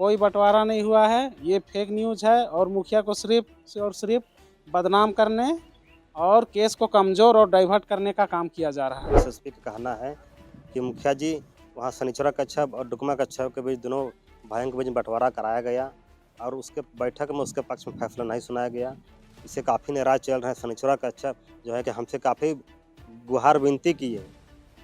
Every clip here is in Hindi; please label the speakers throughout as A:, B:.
A: कोई बंटवारा नहीं हुआ है, ये फेक न्यूज़ है और मुखिया को सिर्फ और सिर्फ बदनाम करने और केस को कमज़ोर और डाइवर्ट करने का काम किया जा रहा है।
B: एसएसपी का कहना है कि मुखिया जी वहाँ शनिचरा कच्छप और डुकमा कच्छप के बीच दोनों भाइयों के बीच बंटवारा कराया गया और उसके बैठक में उसके पक्ष में फैसला नहीं सुनाया गया। इससे काफ़ी नाराज चल रहे हैं। शनिचरा कच्छप जो है कि हमसे काफ़ी गुहार विनती की है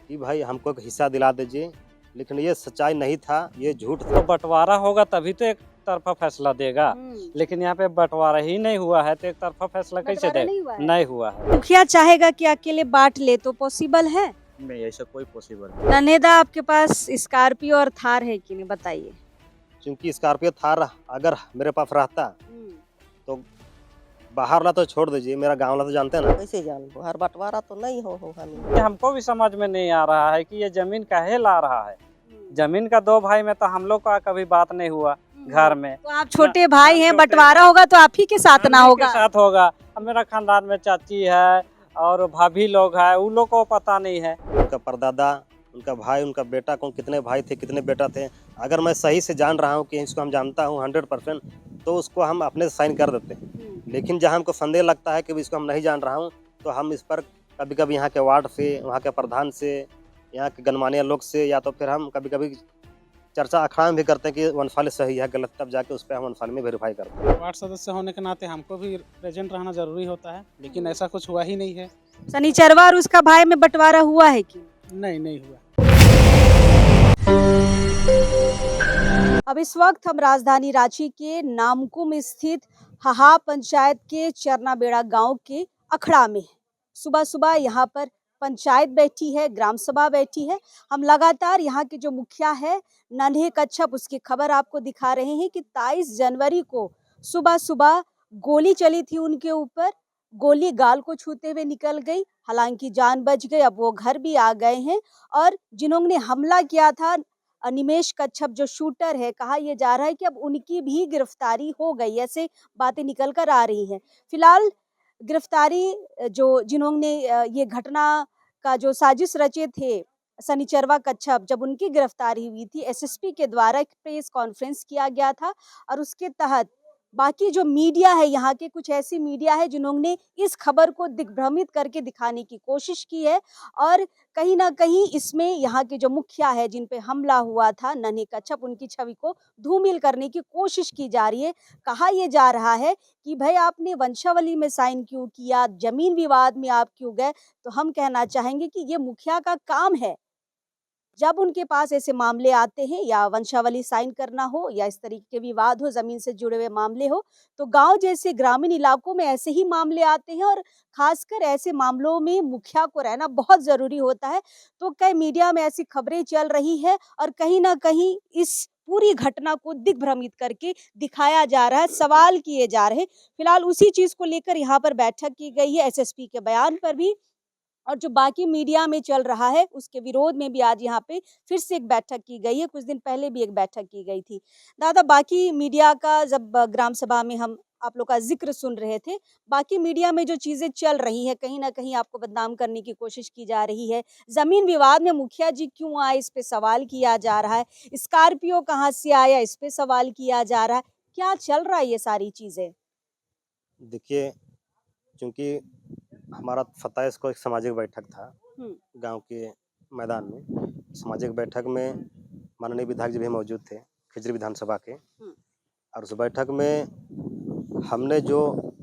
B: कि भाई हमको एक हिस्सा दिला दीजिए, लेकिन ये सच्चाई नहीं था, ये झूठ था।
C: तो बंटवारा होगा तभी तो एक तरफा फैसला देगा, लेकिन यहाँ पे बंटवारा ही नहीं हुआ है तो एक तरफा फैसला कैसे दे? नहीं हुआ है।
D: मुखिया चाहेगा कि अकेले बांट ले तो पॉसिबल है?
E: नहीं, ऐसा कोई पॉसिबल नहीं।
D: नन्हेदा आपके पास स्कॉर्पियो और थार है कि नहीं, बताइए।
B: क्योंकि स्कॉर्पियो थार अगर मेरे पास रहता तो बाहर वाला तो छोड़ दीजिए, मेरा गाँव वाला तो जानते हैं ना।
F: कैसे जान लो, हर बंटवारा तो नहीं हो हमें।
C: हमको भी समझ में नहीं आ रहा है कि ये जमीन काहे ला रहा है। जमीन का दो भाई में तो हम लोग का कभी बात नहीं हुआ घर में।
D: तो आप छोटे भाई हैं, बंटवारा होगा तो आप ही के साथ ना होगा?
C: साथ होगा। अब मेरा खानदान में चाची है और भाभी लोग है, उन लोग को पता नहीं है।
B: उनका परदादा, उनका भाई, उनका बेटा, कौन कितने भाई थे, कितने बेटा थे, अगर मैं सही से जान रहा हूँ कि इसको हम जानता हूँ 100%, तो उसको हम अपने साइन कर देते हैं। लेकिन जहाँ हमको संदेह लगता है कि इसको हम नहीं जान रहा हूँ, तो हम इस पर कभी कभी यहाँ के वार्ड से, वहाँ के प्रधान से, यहाँ के गणमान्य लोग से, या तो फिर हम कभी कभी चर्चा अखाड़ा में भी करते हैं कि वनफाली सही है गलत, तब जाके उस पर हम वनफाली में वेरीफाई करते हैं।
A: वार्ड सदस्य होने के नाते हमको भी प्रेजेंट रहना जरूरी होता है, लेकिन ऐसा कुछ हुआ ही नहीं है।
D: शनिचरवा और उसका भाई में बंटवारा हुआ है कि
A: नहीं हुआ।
D: अब इस वक्त हम राजधानी रांची के नामकुम स्थित हाहा पंचायत के चरनाबेड़ा गांव के अखड़ा में सुबह सुबह यहाँ पर पंचायत बैठी है, ग्राम सभा बैठी है। हम लगातार यहाँ के जो मुखिया है नन्हे कच्छप, उसकी खबर आपको दिखा रहे हैं कि 23 जनवरी को सुबह सुबह गोली चली थी उनके ऊपर। गोली गाल को छूते हुए निकल गई, हालांकि जान बच गई। अब वो घर भी आ गए हैं और जिन्होंने हमला किया था निमेश कच्छप जो शूटर है, कहा यह जा रहा है कि अब उनकी भी गिरफ्तारी हो गई, ऐसे बातें निकल कर आ रही हैं। फिलहाल गिरफ्तारी जो जिन्होंने ये घटना का जो साजिश रचे थे शनिचरवा कच्छप, जब उनकी गिरफ्तारी हुई थी एसएसपी के द्वारा एक प्रेस कॉन्फ्रेंस किया गया था और उसके तहत बाकी जो मीडिया है, यहाँ के कुछ ऐसी मीडिया है जिन्होंने इस खबर को दिग्भ्रमित करके दिखाने की कोशिश की है और कहीं ना कहीं इसमें यहाँ के जो मुखिया है जिन पे हमला हुआ था नन्हे कच्छप, उनकी छवि को धूमिल करने की कोशिश की जा रही है। कहा यह जा रहा है कि भाई आपने वंशावली में साइन क्यों किया, जमीन विवाद में आप क्यों गए। तो हम कहना चाहेंगे कि ये मुखिया का काम है, जब उनके पास ऐसे मामले आते हैं या वंशावली साइन करना हो या इस तरीके के विवाद हो, जमीन से जुड़े हुए मामले हो, तो गांव जैसे ग्रामीण इलाकों में ऐसे ही मामले आते हैं और खासकर ऐसे मामलों में मुखिया को रहना बहुत जरूरी होता है। तो कई मीडिया में ऐसी खबरें चल रही है और कहीं ना कहीं इस पूरी घटना को दिग्भ्रमित करके दिखाया जा रहा है, सवाल किए जा रहे हैं। फिलहाल उसी चीज को लेकर यहाँ पर बैठक की गई है, एसएसपी के बयान पर भी, और जो बाकी मीडिया में चल रहा है उसके विरोध में भी आज यहाँ पे फिर से एक बैठक की गई है। कुछ दिन पहले भी एक बैठक की गई थी। दादा, बाकी मीडिया का जब ग्राम सभा में हम आप लोग का जिक्र सुन रहे थे, बाकी मीडिया में जो चीजें चल रही है, कहीं ना कहीं आपको बदनाम करने की कोशिश की जा रही है। जमीन विवाद में मुखिया जी क्यों आए, इस पे सवाल किया जा रहा है। स्कॉर्पियो कहाँ से आया, इस पे सवाल किया जा रहा है। क्या चल रहा है ये सारी चीजें?
B: देखिए, क्योंकि हमारा 27 को एक सामाजिक बैठक था गांव के मैदान में। सामाजिक बैठक में माननीय विधायक जी भी मौजूद थे, खिजरी विधानसभा के, और उस बैठक में हमने जो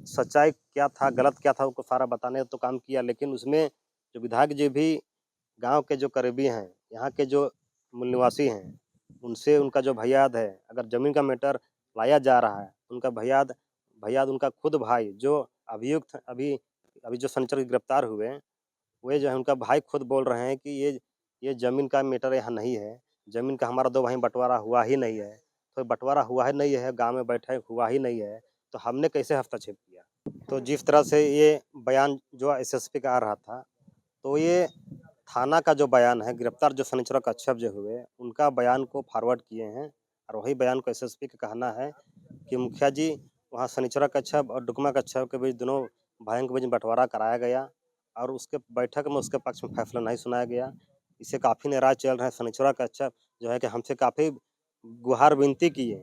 B: सच्चाई क्या था, गलत क्या था, उसको सारा बताने तो काम किया। लेकिन उसमें जो विधायक जी भी गांव के जो करीबी हैं, यहाँ के जो मूल निवासी हैं, उनसे उनका जो भैयाद है, अगर ज़मीन का मैटर लाया जा रहा है, उनका भैयाद उनका खुद भाई जो अभियुक्त अभी जो शनिचर गिरफ्तार हुए, वे जो है उनका भाई खुद बोल रहे हैं कि ये ज़मीन का मैटर यहाँ नहीं है, ज़मीन का हमारा दो भाई बंटवारा हुआ ही नहीं है। तो बंटवारा हुआ ही नहीं है, गांव में बैठे हुआ ही नहीं है, तो हमने कैसे हस्तक्षेप किया। तो जिस तरह से ये बयान जो एसएसपी का आ रहा था, तो ये थाना का जो बयान है, गिरफ्तार जो शनिचर कच्छप जो हुए उनका बयान को फॉरवर्ड किए हैं और वही बयान को एसएसपी का कहना है कि मुखिया जी वहाँ शनिचरा कच्छप और डुकमा कच्छप के बीच दोनों भाइयों के बीच बंटवारा कराया गया और उसके बैठक में उसके पक्ष में फैसला नहीं सुनाया गया। इससे काफ़ी नाराज चल रहे हैं। शनिचरा कच्छप जो है कि हमसे काफ़ी गुहार विनती की है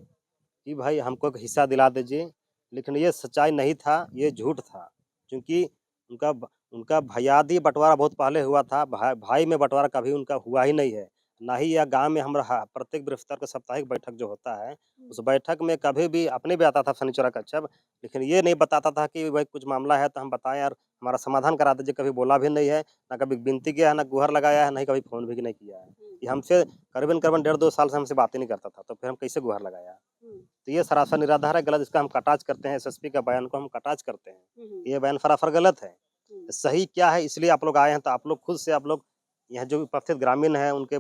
B: कि भाई हमको एक हिस्सा दिला दीजिए, लेकिन ये सच्चाई नहीं था, ये झूठ था। क्योंकि उनका भैयादी बँटवारा बहुत पहले हुआ था, भाई में बँटवारा कभी उनका हुआ ही नहीं है। ना ही यह गाँव में हमरा प्रत्येक बृहस्पतिवार को साप्ताहिक बैठक जो होता है, उस बैठक में कभी भी अपने भी आता था शनिचर का कच्छप, लेकिन ये नहीं बताता था कि भाई कुछ मामला है तो हम बताएँ यार, हमारा समाधान करा दीजिए। कभी बोला भी नहीं है, ना कभी विनती किया है, ना गुहार लगाया है, ना ही कभी फ़ोन भी नहीं किया है। ये हमसे करीबन 1.5-2 साल से हमसे बात ही नहीं करता था, तो फिर हम कैसे गुहार लगाया? तो ये सरासर निराधार है, गलत। इसका हम कटाक्ष करते हैं, एसएसपी का बयान को हम कटाक्ष करते हैं। ये बयान सरासर गलत है। सही क्या है, इसलिए आप लोग आए हैं, तो आप लोग खुद से, आप लोग यहाँ जो उपस्थित ग्रामीण हैं उनके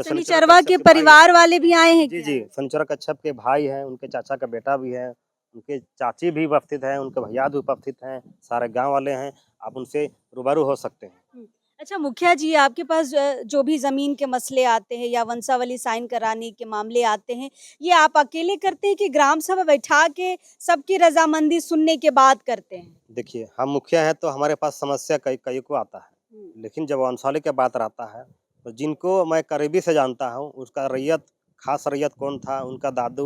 D: शनिचरवा के परिवार वाले भी आए हैं
B: जी
D: क्या?
B: जी, शनिचर कच्छप के भाई हैं, उनके चाचा का बेटा भी है, उनके चाची भी उपस्थित हैं, उनके भैया भी उपस्थित हैं, सारे गांव वाले हैं। आप उनसे रूबरू हो सकते हैं।
D: अच्छा मुखिया जी, आपके पास जो भी जमीन के मसले आते हैं या वंशावली साइन कराने के मामले आते हैं, ये आप अकेले करते हैं कि ग्राम सभा बैठा के सबकी रजामंदी सुनने के बाद करते हैं?
B: देखिए, हम मुखिया हैं तो हमारे पास समस्या कई को आता है, लेकिन जब वंशावली की बात रहता है, तो जिनको मैं करीबी से जानता हूँ, उसका रैयत, खास रैयत कौन था, उनका दादू,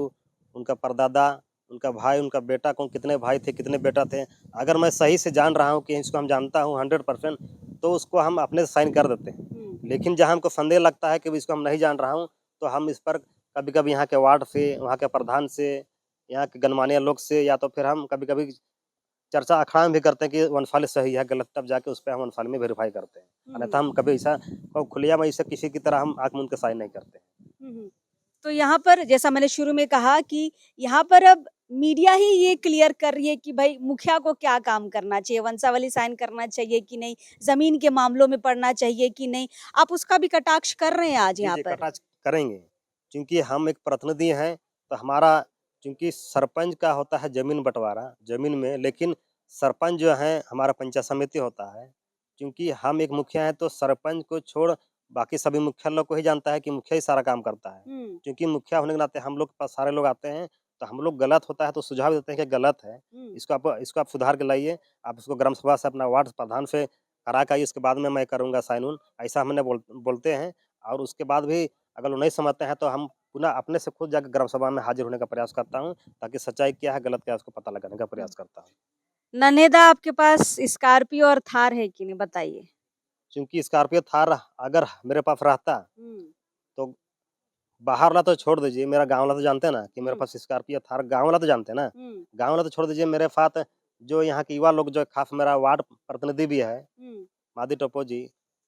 B: उनका परदादा, उनका भाई, उनका बेटा कौन, कितने भाई थे, कितने बेटा थे, अगर मैं सही से जान रहा हूँ कि इसको हम जानता हूँ 100%, तो उसको हम अपने से साइन कर देते हैं। लेकिन जहाँ हमको संदेह लगता है कि इसको हम नहीं जान रहा हूँ, तो हम इस पर कभी-कभी यहाँ के वार्ड से, वहाँ के प्रधान से, यहाँ के गणमान्य लोग से, या तो फिर हम कभी-कभी चर्चा अखाड़ा में भी करते हैं कि वंशावली सही है गलत, तब जाके उस पे हम वंशावली में वेरीफाई करते हैं। अन्यथा हम कभी ऐसा खुलेआम ऐसे किसी की तरह हम आँख मूंद के साइन नहीं करते हैं।
D: तो यहाँ पर जैसा मैंने शुरू में कहा कि यहाँ पर अब मीडिया ही ये क्लियर कर रही है कि भाई मुखिया को क्या काम करना चाहिए, वंशावली साइन करना चाहिए कि नहीं, जमीन के मामलों में पड़ना चाहिए कि नहीं, आप उसका भी कटाक्ष कर रहे हैं आज
B: जी,
D: यहाँ
B: जी,
D: पर?
B: कटाक्ष करेंगे, क्योंकि हम एक प्रतिनिधि हैं, तो हमारा, क्योंकि सरपंच का होता है ज़मीन बँटवारा, ज़मीन में, लेकिन सरपंच जो है हमारा पंचायत समिति होता है। क्योंकि हम एक मुखिया हैं, तो सरपंच को छोड़ बाकी सभी मुखिया लोग को ही जानता है कि मुखिया ही सारा काम करता है। क्योंकि मुखिया होने के नाते हम लोग के पास सारे लोग आते हैं, तो हम लोग गलत होता है तो सुझाव देते हैं कि गलत है, इसको आप सुधार के लाइए, आप इसको ग्राम सभा से, अपना वार्ड प्रधान से करा के आइए, इसके बाद में मैं करूँगा साइन-उन, ऐसा हमने बोलते हैं। और उसके बाद भी अगर वो नहीं समझते हैं, तो हम पुनः अपने से खुद जाकर ग्राम सभा में हाजिर होने का प्रयास करता हूँ, ताकि सच्चाई क्या है, गलत क्या है, उसको पता लगाने का प्रयास करता हूँ।
D: नन्हेदा आपके पास स्कॉर्पियो और थार है कि नहीं, बताइए?
B: क्योंकि स्कॉर्पियो थार अगर मेरे पास रहता, तो बाहर वाला तो छोड़ दीजिए, मेरा गाँव वाला तो जानते हैं ना कि मेरे पास स्कॉर्पियो थार, गाँव वाला तो जानते हैं ना। गाँव वाला तो छोड़ दीजिए, मेरे साथ जो यहाँ के युवा लोग, जो खास मेरा वार्ड प्रतिनिधि भी है, मादी टोपो जी,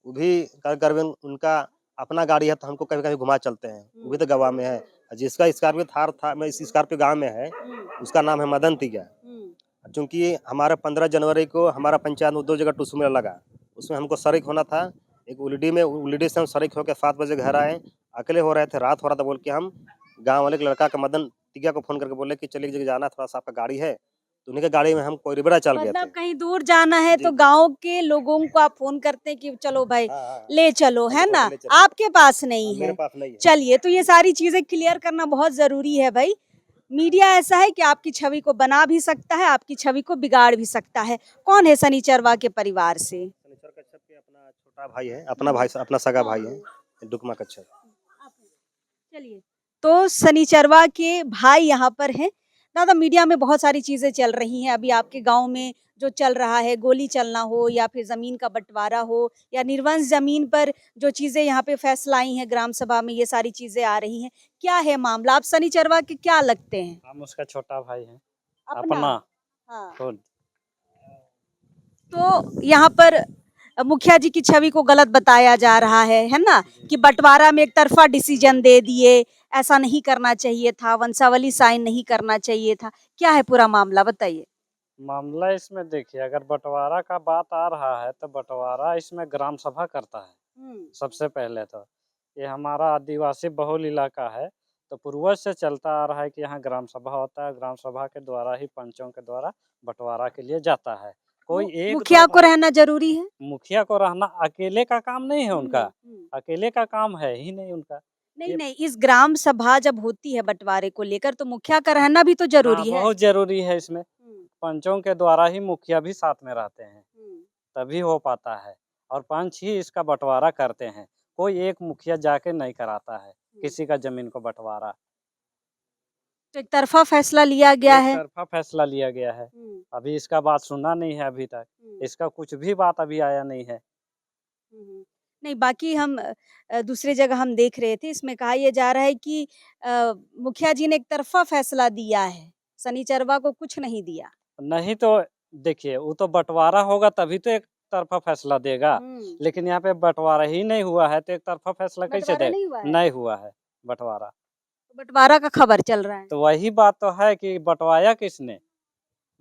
B: वो भी करीबन उनका अपना गाड़ी है, तो हमको कभी-कभी घुमा चलते हैं, वो भी तो गवाह में है। जिसका स्कॉर्पियो थार था, मैं इस स्कॉर्पियो गाँव में है, उसका नाम है मदन तिगा। चूँकि हमारा 15 जनवरी को हमारा पंचायत में 2 जगह टुसू मेला लगा, उसमें हमको शरीक होना था। एक उलिडी से हम शरीक होकर 7 बजे घर आए, अकेले हो रहे थे, रात हो रहा था, बोल के हम गाँव वाले के लड़का का मदन तिगा को फ़ोन करके बोले कि चलिए एक जगह जाना है, थोड़ा-सा आपका गाड़ी है, तो उन्हीं की गाड़ी में हम कोइरिबरा चल गए थे।
D: मतलब कहीं दूर जाना है
B: जी,
D: तो
B: जी।
D: गाँव के लोगों को आप फोन करते हैं कि चलो भाई
B: हाँ, हाँ, हाँ।
D: ले चलो, है
B: हमको
D: ना?
B: ले चलो।
D: आपके पास नहीं
B: मेरे
D: है।
B: पास नहीं है।
D: चलिए, तो ये सारी चीजें क्लियर करना बहुत जरूरी है भाई। मीडिया ऐसा है कि आपकी छवि को बना भी सकता है, आपकी छवि को बिगाड़ भी सकता है। कौन है शनिचरवा के परिवार से?
B: शनिचर कच्छप के अपना छोटा भाई है, अपना भाई, अपना सगा भाई है, डुकमा कच्छप।
D: चलिए, तो शनिचरवा के भाई यहाँ पर हैं। दादा, मीडिया में बहुत सारी चीजें चल रही हैं, अभी आपके गांव में जो चल रहा है, गोली चलना हो या फिर जमीन का बंटवारा हो या निर्वंश जमीन पर जो चीजें यहाँ पे फैसला आई हैं ग्राम सभा में, ये सारी चीजें आ रही हैं। क्या है मामला? आप शनिचरवा के क्या लगते हैं?
C: हम उसका छोटा भाई हैं,
D: अपना?
C: अपना
D: हाँ।
C: खुद।
D: तो यहाँ पर मुखिया जी की छवि को गलत बताया जा रहा है ना? कि बंटवारा में एक तरफा डिसीजन दे दिए, ऐसा नहीं करना चाहिए था, वंशावली साइन नहीं करना चाहिए था। क्या है पूरा मामला, बताइए?
C: मामला इसमें देखिए, अगर बंटवारा का बात आ रहा है तो बंटवारा इसमें ग्राम सभा करता है। सबसे पहले तो ये हमारा आदिवासी बहुल इलाका है, तो पूर्वज से चलता आ रहा है कि यहाँ ग्राम सभा होता है, ग्राम सभा के द्वारा ही पंचों के द्वारा बंटवारा के लिए जाता है। कोई एक
D: मुखिया को रहना जरूरी है?
C: मुखिया को रहना अकेले का काम नहीं है उनका, अकेले का काम है ही नहीं उनका।
D: नहीं
C: ये
D: नहीं, इस ग्राम सभा जब होती है बंटवारे को लेकर, तो मुखिया का रहना भी तो
C: हाँ,
D: जरूरी है।
C: बहुत जरूरी है इसमें। पंचों के द्वारा ही मुखिया भी साथ में रहते हैं, तभी हो पाता है, और पंच ही इसका बंटवारा करते हैं। कोई एक मुखिया जाके नहीं कराता है किसी का जमीन को बंटवारा।
D: तो एक तरफा फैसला लिया गया
C: एक
D: है।
C: तरफा फैसला लिया गया है। अभी इसका बात सुना नहीं है अभी तक। इसका कुछ भी बात अभी आया नहीं है।
D: नहीं, बाकी हम दूसरी जगह हम देख रहे थे, इसमें कहा यह जा रहा है कि मुखिया जी ने एक तरफा फैसला दिया है, शनिचरवा को कुछ नहीं दिया।
C: नहीं तो देखिए, वो तो बंटवारा होगा तभी तो एक तरफा फैसला देगा। लेकिन यहाँ पे बंटवारा ही नहीं हुआ है तो एक तरफा फैसला कैसे
D: बंटवारा
C: दे?
D: नहीं हुआ है?
C: नहीं हुआ है बंटवारा।
D: बंटवारा का खबर चल रहा है।
C: तो वही बात तो है कि बंटवाया किसने?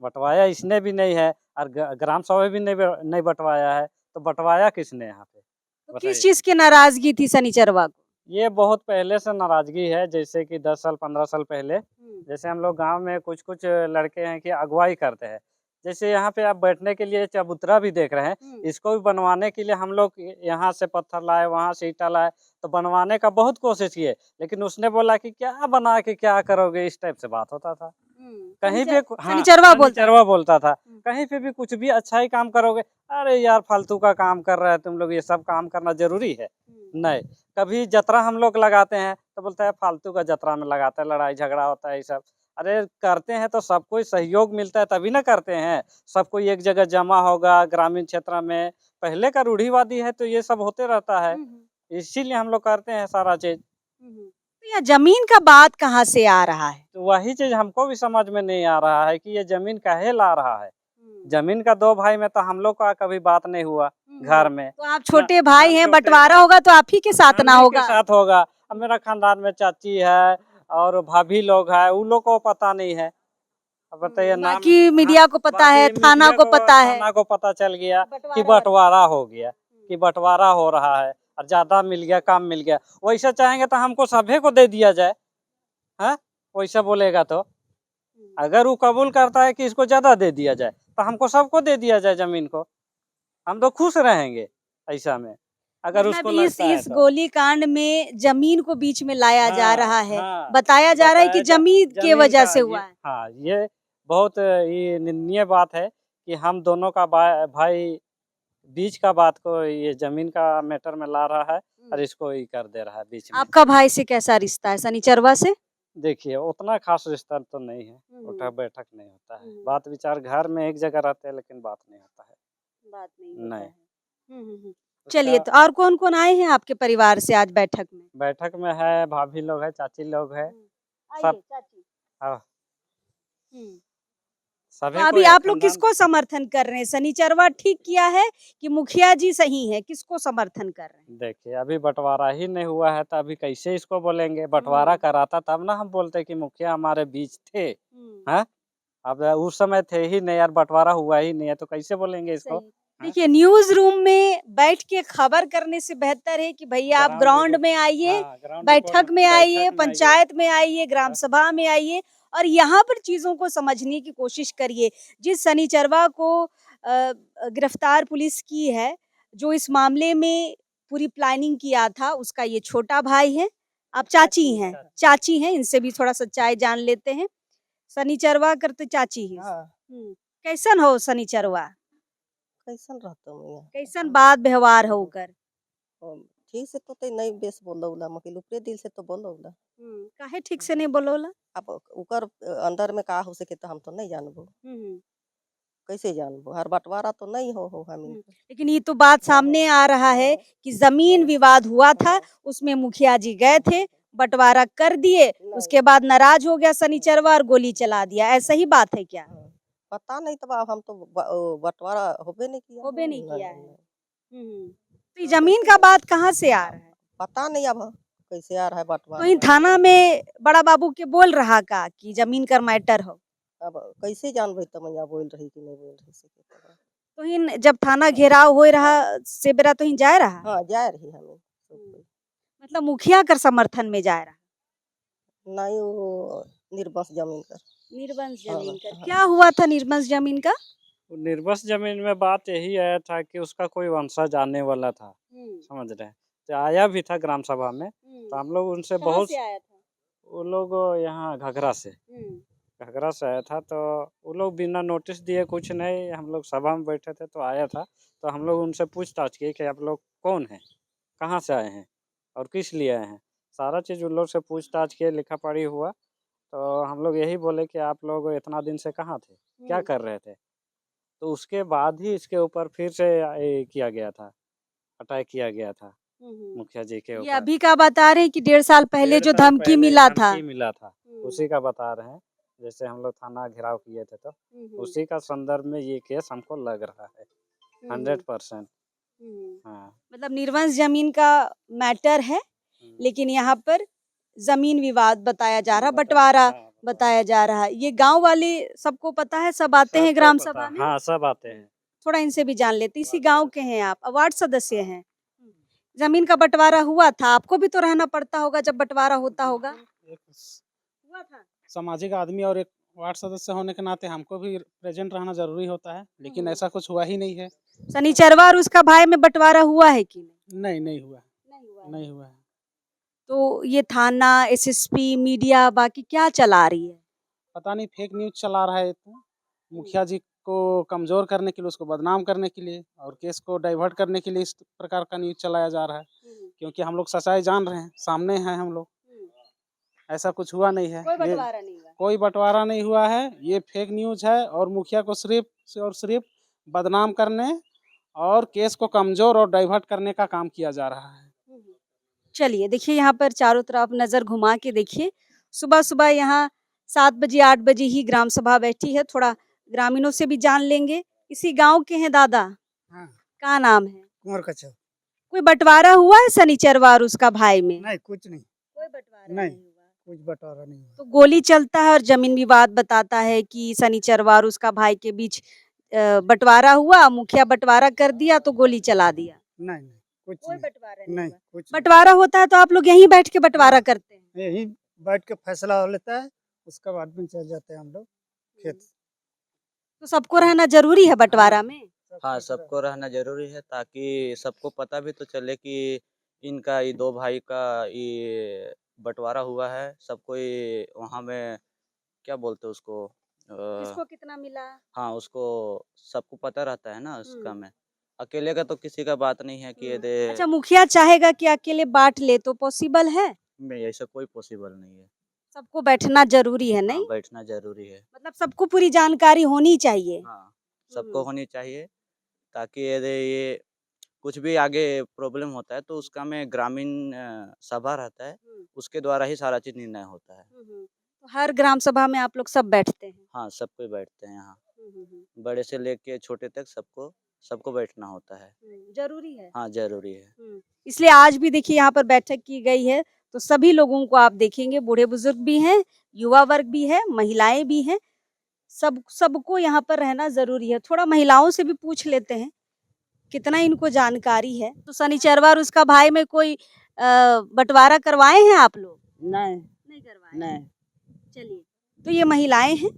C: बंटवाया इसने भी नहीं है और ग्राम सभा भी नहीं बंटवाया है, तो बंटवाया किसने यहाँ पे?
D: तो
C: बताइए।
D: किस चीज की नाराजगी थी शनिचरवा को?
C: ये बहुत पहले से नाराजगी है, जैसे कि 10 साल 15 साल पहले जैसे हम लोग गांव में कुछ लड़के हैं कि अगुवाई करते हैं। जैसे यहाँ पे आप बैठने के लिए चबूतरा भी देख रहे हैं, इसको भी बनवाने के लिए हम लोग यहाँ से पत्थर लाए, वहाँ से ईटा लाए, तो बनवाने का बहुत कोशिश किए, लेकिन उसने बोला कि क्या बना के क्या करोगे, इस टाइप से बात होता था। कहीं पे
D: शनिचरवा
C: बोलता था, कहीं पे भी कुछ भी अच्छा ही काम करोगे, अरे यार फालतू का काम कर रहे हैं तुम लोग, ये सब काम करना जरूरी है? नहीं। कभी जतरा हम लोग लगाते हैं तो बोलता है फालतू का जतरा में लगाते हैं, लड़ाई झगड़ा होता है ये सब। अरे करते हैं तो सबको सहयोग मिलता है तभी ना करते हैं। सब कोई एक जगह जमा होगा ग्रामीण क्षेत्र में, पहले का रूढ़िवादी है तो ये सब होते रहता है, इसीलिए हम लोग करते हैं सारा चीज।
D: तो यह जमीन का बात कहाँ से आ रहा है?
C: तो वही चीज हमको भी समझ में नहीं आ रहा है कि ये जमीन काहे ला रहा है। जमीन का 2 भाई में तो हम लोग का कभी बात नहीं हुआ घर में।
D: तो आप छोटे भाई हैं, बंटवारा होगा तो आप ही के साथ ना
C: हम ही
D: होगा।
C: के साथ होगा। अब मेरा खानदान में चाची है और भाभी लोग है, उन लोग को पता नहीं है। अब बताइए नाम।
D: बाकी मीडिया को पता है,
C: बाकी
D: थाना
C: मीडिया
D: को पता है।
C: थाना को पता चल गया कि बंटवारा हो गया, कि बंटवारा हो रहा है और ज्यादा मिल गया, कम मिल गया। वैसा चाहेंगे तो हमको सभी को दे दिया जाए, है वैसा बोलेगा तो। अगर वो कबूल करता है कि इसको ज्यादा दे दिया जाए तो हमको सबको दे दिया जाए जमीन को, हम तो खुश रहेंगे ऐसा में। अगर उसको
D: मतलब
C: लगता है
D: इस
C: तो।
D: गोलीकांड में जमीन को बीच में लाया जा रहा है,
C: हाँ,
D: बताया जा रहा है कि जमीन के वजह से हुआ है।
C: हाँ, ये बहुत ये निंदनीय बात है कि हम दोनों का भाई बीच का बात को ये जमीन का मैटर में ला रहा है और इसको ही कर दे रहा है बीच में।
D: आपका भाई से कैसा रिश्ता है शनिचरवा से?
C: देखिए उतना खास रिश्ता तो नहीं है, उठक बैठक नहीं होता है, बात विचार घर में एक जगह रहते हैं लेकिन बात नहीं होता है।
D: बात नहीं
C: नहीं।
D: चलिए, तो और कौन कौन आए हैं आपके परिवार से आज बैठक में?
C: बैठक में है भाभी लोग है, चाची लोग है, सब। हाँ, सभी
D: तो अभी आप लोग किसको समर्थन कर रहे हैं? शनिचरवा ठीक किया है कि मुखिया जी सही है? किसको समर्थन कर रहे हैं?
C: देखिए अभी बंटवारा ही नहीं हुआ है तो अभी कैसे इसको बोलेंगे? बंटवारा कराता तब ना हम बोलते कि मुखिया हमारे बीच थे। हैं? अब उस समय थे ही नहीं यार, बंटवारा हुआ ही नहीं है तो कैसे बोलेंगे इसको?
D: देखिए, न्यूज रूम में बैठ के खबर करने से बेहतर है कि भैया आप ग्राउंड में आइए, बैठक में आइए, पंचायत में आइए, ग्राम सभा में आइए और यहाँ पर चीजों को समझने की कोशिश करिए। जिस शनिचरवा को गिरफ्तार पुलिस की है, जो इस मामले में पूरी प्लानिंग किया था, उसका ये छोटा भाई है। आप चाची हैं, इनसे भी थोड़ा सच्चाई जान लेते हैं। शनिचरवा कर तो चाची ही। कैसन हो शनिचरवा?
F: कैसन रहता हूँ
D: कैसन बात व्यवहार हो कर?
F: ठीक से तो नहीं बेस बोलौला, मकिल ऊपरे दिल से तो बोलौला।
D: काहे ठीक से नहीं बोलोला?
F: अब उकर अंदर में का हो सके तो हम तो नहीं जानबो। कैसे जानबो? हर बंटवारा तो नहीं हो हमी।
D: लेकिन ये तो बात सामने आ रहा है कि जमीन विवाद हुआ था, उसमें मुखिया जी गए थे, बंटवारा कर दिए, उसके बाद नाराज हो गया शनिचरवा और गोली चला दिया। ऐसा ही बात है क्या?
F: पता नहीं, तब हम तो बंटवारा होबे नहीं किया है।
D: तो ये जमीन का बात कहाँ से आ रहा है?
F: पता नहीं अब कैसे आ रहा है
D: तो
F: बंटवारा।
D: इन थाना में बड़ा बाबू के बोल रहा का कि जमीन का मैटर हो?
F: अब कैसे जानबे त मैया बोल रही कि नहीं बोल रही से के पता।
D: तो इन जब थाना घेराव हो रहा से बेरा तो इन जाए रहा?
F: हाँ, जा रही हमें सब कोई।
D: मतलब मुखिया कर समर्थन में जा रहा?
F: नहीं, वो निर्बस जमीन का।
D: निर्बंस
F: हाँ,
D: जमीन का
F: हाँ।
D: क्या हुआ था? निर्बंस जमीन का
C: निर्बस जमीन में बात यही आया था कि उसका कोई वंशज आने वाला था, समझ रहे हैं, तो आया भी था ग्राम सभा में, तो हम लोग उनसे बहुत।
D: आया था?
C: वो लोग यहाँ घघरा से आया था, तो वो लोग बिना नोटिस दिए कुछ नहीं, हम लोग सभा में बैठे थे तो आया था, तो हम लोग उनसे पूछताछ किए कि आप लोग कौन हैं, कहाँ से आए हैं और किस लिए आए हैं। सारा चीज़ उन लोग से पूछताछ किए, लिखा पढ़ी हुआ तो हम लोग यही बोले कि आप लोग इतना दिन से कहाँ थे, क्या कर रहे थे। तो उसके बाद ही इसके ऊपर फिर से किया गया था, अटैक किया गया था मुखिया जी के
D: ये
C: ऊपर।
D: अभी का बता रहे हैं कि 1.5 साल पहले
C: 1.5
D: जो
C: साल
D: धमकी
C: पहले
D: मिला था।
C: धमकी मिला था, उसी का बता रहे हैं। जैसे हम लोग थाना घेराव किए थे तो उसी का संदर्भ में ये केस हमको लग रहा है 100%। हाँ।
D: मतलब निर्वंश जमीन का मैटर है, लेकिन यहाँ पर जमीन विवाद बताया जा रहा, बंटवारा बताया जा रहा है। ये गांव वाले सबको पता है, सब आते हैं ग्राम सभा में।
C: हाँ, सब आते हैं।
D: थोड़ा इनसे भी जान लेते। इसी गांव के हैं आप, वार्ड सदस्य हैं। जमीन का बंटवारा हुआ था, आपको भी तो रहना पड़ता होगा जब बंटवारा होता होगा।
A: एक
D: हुआ था।
A: सामाजिक आदमी और एक वार्ड सदस्य होने के नाते हमको भी प्रेजेंट रहना जरूरी होता है, लेकिन ऐसा कुछ हुआ ही नहीं है।
D: शनिचरवा और उसका भाई में बंटवारा हुआ है कि
A: नहीं, नहीं हुआ,
D: नहीं?
A: नहीं हुआ है।
D: तो ये थाना, एसएसपी, मीडिया बाकी क्या चला रही है?
A: पता नहीं फेक न्यूज चला रहा है तो मुखिया जी को कमजोर करने के लिए, उसको बदनाम करने के लिए और केस को डाइवर्ट करने के लिए इस प्रकार का न्यूज चलाया जा रहा है, क्योंकि हम लोग सच्चाई जान रहे हैं, सामने हैं हम लोग। ऐसा कुछ हुआ नहीं है,
D: कोई
A: ये
D: बंटवारा नहीं हुआ।
A: कोई बंटवारा नहीं हुआ है, ये फेक न्यूज है और मुखिया को सिर्फ बदनाम करने और केस को कमजोर और डाइवर्ट करने का काम किया जा रहा है।
D: चलिए देखिए, यहाँ पर चारों तरफ नजर घुमा के देखिए। सुबह सुबह यहाँ 7 बजे 8 बजे ही ग्राम सभा बैठी है। थोड़ा ग्रामीणों से भी जान लेंगे। इसी गांव के हैं दादा?
G: हाँ,
D: क्या नाम है?
G: कुंवर कच्छा।
D: कोई बंटवारा हुआ है शनिचरवा और उसका भाई में?
G: नहीं, कुछ नहीं,
D: कोई बंटवारा
G: नहीं।
D: हुआ।
G: कुछ बंटवारा नहीं हुआ।
D: तो गोली चलता है और जमीन विवाद बताता है कि शनिचरवा और उसका भाई के बीच बंटवारा हुआ, मुखिया बंटवारा कर दिया तो गोली चला दिया।
G: नहीं, नहीं, कुछ
D: कोई
G: नहीं,
D: बंटवारा
G: नहीं,
D: नहीं हुआ।
G: कुछ नहीं।
D: बंटवारा होता है तो आप लोग यहीं बैठ के बंटवारा करते हैं?
G: यही बैठ के फैसला हो लेता है, उसके बाद में चल जाते हैं हम लोग खेत।
D: तो सबको रहना जरूरी है बंटवारा में?
E: हाँ, सबको रहना जरूरी है ताकि सबको पता भी तो चले कि इनका ये दो भाई का ये बंटवारा हुआ है। सब कोई वहाँ में क्या बोलते हैं उसको
D: किसको कितना मिला?
E: हाँ, उसको सबको पता रहता है ना उसका में। अकेले का तो किसी का बात नहीं है कि ये दे
D: अच्छा, मुखिया चाहेगा कि अकेले बांट ले तो पॉसिबल है?
E: नहीं, ऐसा कोई पॉसिबल नहीं है।
D: सबको बैठना जरूरी है,
E: हाँ,
D: नहीं?
E: बैठना जरूरी है।
D: मतलब सबको पूरी जानकारी होनी चाहिए।
E: हाँ, सबको होनी चाहिए ताकि ये कुछ भी आगे प्रॉब्लम होता है तो उसका में ग्रामीण सभा रहता है, उसके द्वारा ही सारा चीज निर्णय होता है।
D: तो हर ग्राम सभा में आप लोग सब बैठते हैं?
E: हाँ, सब कोई बैठते हैं यहाँ, बड़े से लेके छोटे तक सबको बैठना होता है।
D: जरूरी है।
E: हाँ, जरूरी है।
D: इसलिए आज भी देखिए यहाँ पर बैठक की गई है, तो सभी लोगों को आप देखेंगे, बूढ़े बुजुर्ग भी हैं, युवा वर्ग भी है, महिलाएं भी हैं, सबको यहाँ पर रहना जरूरी है। थोड़ा महिलाओं से भी पूछ लेते हैं कितना इनको जानकारी है। तो शनिचरवा और उसका भाई में कोई बंटवारा करवाए हैं आप लोग? नहीं करवाए।
F: नहीं।
D: चलिए, तो ये महिलाएं हैं,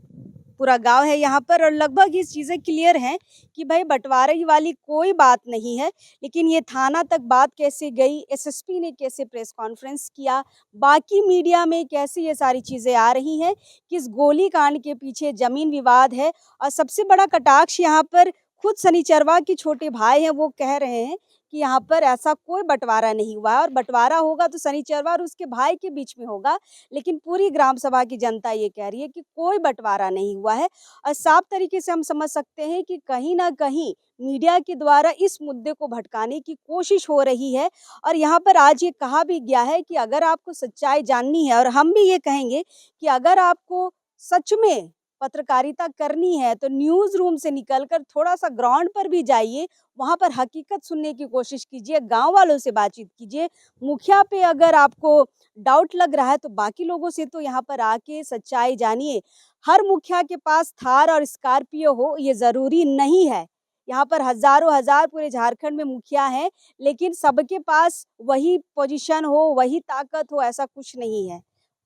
D: पूरा गांव है यहाँ पर और लगभग ये चीजें क्लियर हैं कि भाई बंटवारे वाली कोई बात नहीं है। लेकिन ये थाना तक बात कैसे गई, एसएसपी ने कैसे प्रेस कॉन्फ्रेंस किया, बाकी मीडिया में कैसे ये सारी चीजें आ रही हैं, किस गोली कांड के पीछे जमीन विवाद है। और सबसे बड़ा कटाक्ष यहाँ पर खुद शनिचरवा के छोटे भाई हैं, वो कह रहे हैं कि यहाँ पर ऐसा कोई बंटवारा नहीं हुआ है और बंटवारा होगा तो शनिचरवा और उसके भाई के बीच में होगा। लेकिन पूरी ग्राम सभा की जनता ये कह रही है कि कोई बंटवारा नहीं हुआ है। और साफ तरीके से हम समझ सकते हैं कि कहीं ना कहीं मीडिया के द्वारा इस मुद्दे को भटकाने की कोशिश हो रही है। और यहाँ पर आज ये कहा भी गया है कि अगर आपको सच्चाई जाननी है, और हम भी ये कहेंगे कि अगर आपको सच में पत्रकारिता करनी है तो न्यूज़ रूम से निकलकर थोड़ा सा ग्राउंड पर भी जाइए, वहाँ पर हकीकत सुनने की कोशिश कीजिए, गांव वालों से बातचीत कीजिए। मुखिया पे अगर आपको डाउट लग रहा है तो बाकी लोगों से तो यहाँ पर आके सच्चाई जानिए। हर मुखिया के पास थार और स्कॉर्पियो हो ये ज़रूरी नहीं है। यहाँ पर हजारों हजार पूरे झारखंड में मुखिया हैं, लेकिन सबके पास वही पोजीशन हो, वही ताकत हो, ऐसा कुछ नहीं है।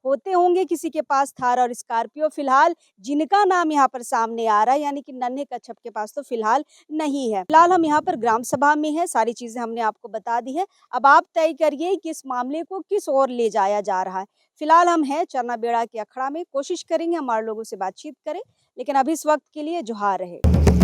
D: होते होंगे किसी के पास थार और स्कॉर्पियो, फिलहाल जिनका नाम यहाँ पर सामने आ रहा है यानी कि नन्हे कच्छप के पास तो फिलहाल नहीं है। फिलहाल हम यहाँ पर ग्राम सभा में है, सारी चीजें हमने आपको बता दी है। अब आप तय करिए कि इस मामले को किस ओर ले जाया जा रहा है। फिलहाल हम हैं चरना बेड़ा के अखड़ा में, कोशिश करेंगे हमारे लोगों से बातचीत करें, लेकिन अभी इस वक्त के लिए जोहार रहे।